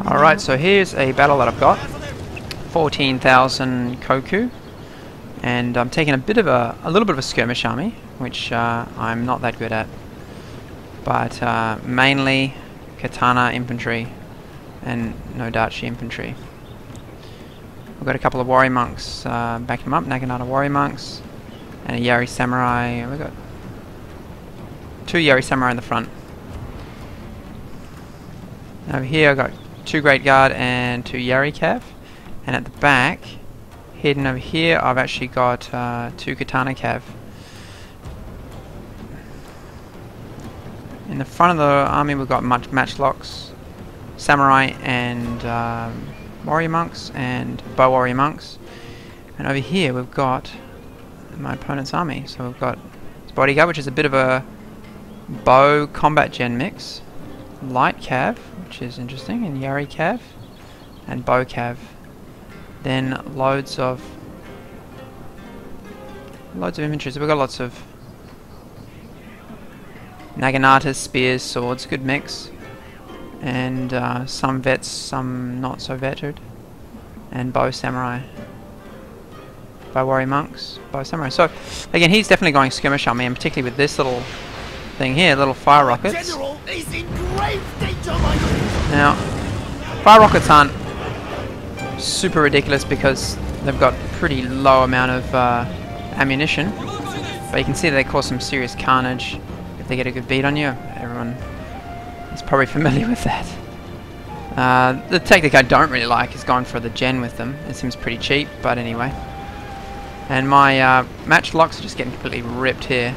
Alright, so here's a battle that I've got. 14,000 koku. And I'm taking a little bit of a skirmish army, which I'm not that good at. But mainly katana infantry and no dachi infantry. We've got a couple of warrior monks backing them up, Naginata warrior monks, and a Yari samurai. We've got 2 Yari samurai in the front. Over here I've got 2 Great Guard and 2 Yari cav, and at the back, hidden over here, I've actually got 2 katana cav. In the front of the army we've got matchlocks, samurai and warrior monks and bow warrior monks, and over here we've got my opponent's army. So we've got his bodyguard, which is a bit of a bow combat gen mix, light cav, which is interesting, and Yari cav, and bow cav. Then loads of infantry. So we've got lots of Naginatas, spears, swords, good mix. And some vets, some not so veteran. And bow samurai. Bow warrior monks, bow samurai. So again, he's definitely going skirmish army, and particularly with this little thing here, little fire rockets. Now, fire rockets aren't super ridiculous because they've got pretty low amount of ammunition, but you can see they cause some serious carnage if they get a good beat on you. Everyone is probably familiar with that. The tactic I don't really like is going for the gen with them. It seems pretty cheap, but anyway. And my matchlocks are just getting completely ripped here.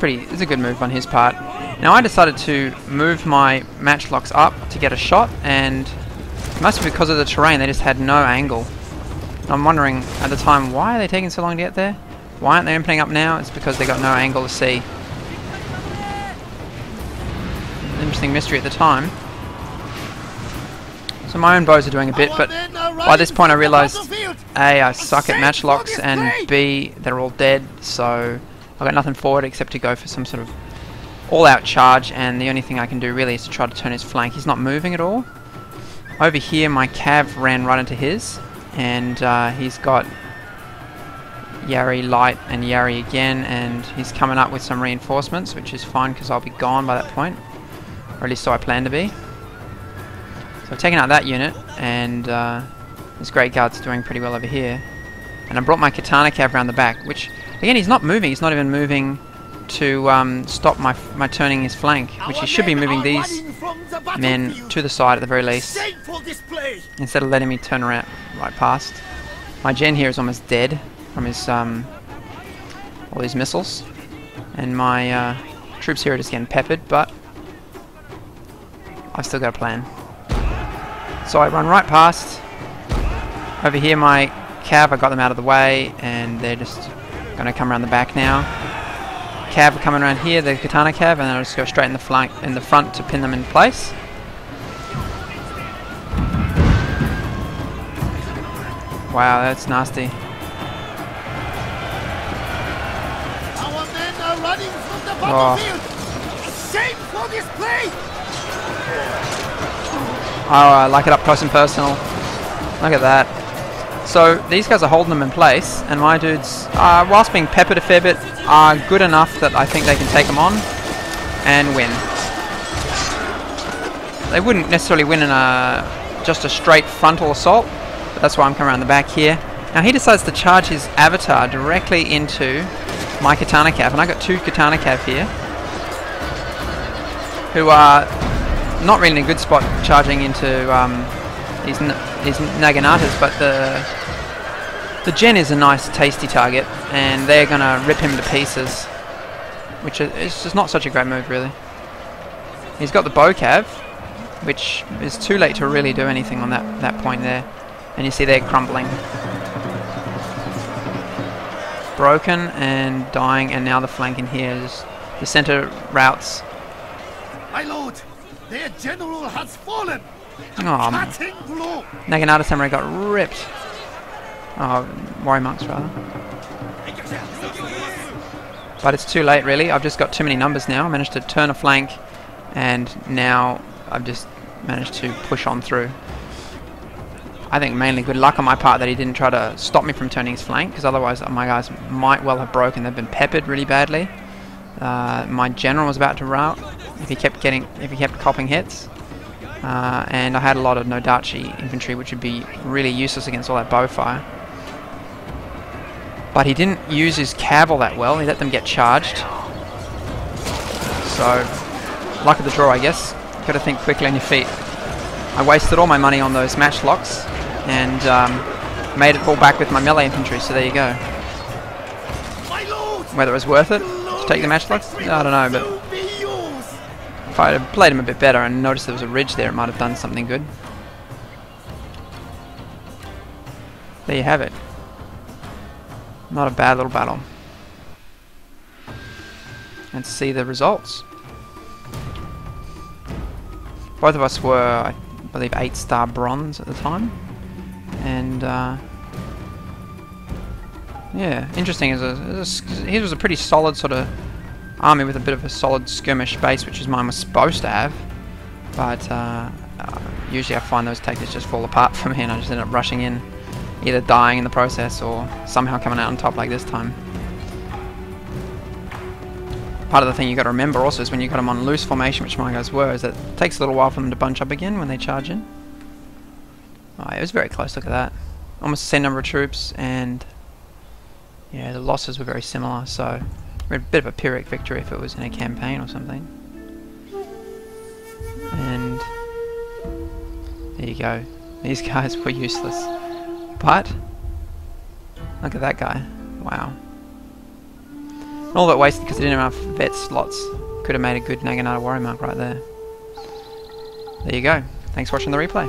It's a good move on his part. Now I decided to move my matchlocks up to get a shot, and it must be because of the terrain, they just had no angle. I'm wondering at the time, why are they taking so long to get there? Why aren't they opening up now? It's because they got no angle to see. Interesting mystery at the time. So my own bows are doing a bit, but by this point I realised A, I suck at matchlocks, and B, they're all dead, so I've got nothing forward except to go for some sort of all-out charge, and the only thing I can do really is to try to turn his flank. He's not moving at all. Over here my cav ran right into his, and he's got Yari light and Yari again, and he's coming up with some reinforcements, which is fine because I'll be gone by that point, or at least so I plan to be. So I've taken out that unit, and this Great Guard's doing pretty well over here. And I brought my katana cav around the back, which again, he's not moving. He's not even moving to stop my turning his flank, which he should be moving these men to the side at the very least, instead of letting me turn around right past. My gen here is almost dead from his all these missiles, and my troops here are just getting peppered, but I've still got a plan. So I run right past. Over here my cav, I got them out of the way, and they're just going to come around the back now. Cav are coming around here, the katana cav, and then I'll just go straight in the front to pin them in place. Wow, that's nasty. Our men are running from the battlefield. Shame for this play. Oh, I like it up close and personal. Look at that. So these guys are holding them in place, and my dudes, whilst being peppered a fair bit, are good enough that I think they can take them on and win. They wouldn't necessarily win in just a straight frontal assault, but that's why I'm coming around the back here. Now he decides to charge his avatar directly into my katana cav, and I got 2 katana cav here, who are not really in a good spot charging into these Naginatas, but the gen is a nice tasty target, and they're gonna rip him to pieces, which is just not such a great move really. He's got the bow cav, which is too late to really do anything on that point there, and you see they're crumbling, broken and dying, and now the flank in here is the center routes. My lord, their general has fallen. Oh, Naginata Samurai got ripped. Oh, warrior monks rather. But it's too late really. I've just got too many numbers now. I managed to turn a flank, and now I've just managed to push on through. I think mainly good luck on my part that he didn't try to stop me from turning his flank, because otherwise my guys might well have broken. They've been peppered really badly. My general was about to rout if he kept copping hits. And I had a lot of Nodachi infantry, which would be really useless against all that bow fire. But he didn't use his cav all that well. He let them get charged. So, luck of the draw, I guess. Got to think quickly on your feet. I wasted all my money on those matchlocks and made it all back with my melee infantry. So there you go. Whether it was worth it to take the matchlocks, I don't know, but if I had played him a bit better and noticed there was a ridge there, it might have done something good. There you have it. Not a bad little battle. Let's see the results. Both of us were, I believe, 8-star bronze at the time. And yeah, interesting. His was a pretty solid sort of army with a bit of a solid skirmish base, which is mine was supposed to have. But usually I find those tactics just fall apart for me, and I just end up rushing in, either dying in the process or somehow coming out on top like this time. Part of the thing you got to remember also is when you got them on loose formation, which my guys were, is that it takes a little while for them to bunch up again when they charge in. Oh, it was very close. Look at that. Almost the same number of troops, and yeah, the losses were very similar. So we're a bit of a Pyrrhic victory if it was in a campaign or something. And there you go. These guys were useless. But look at that guy. Wow. And all that wasted because he didn't have enough vet slots. Could have made a good Naginata warrior mark right there. There you go. Thanks for watching the replay.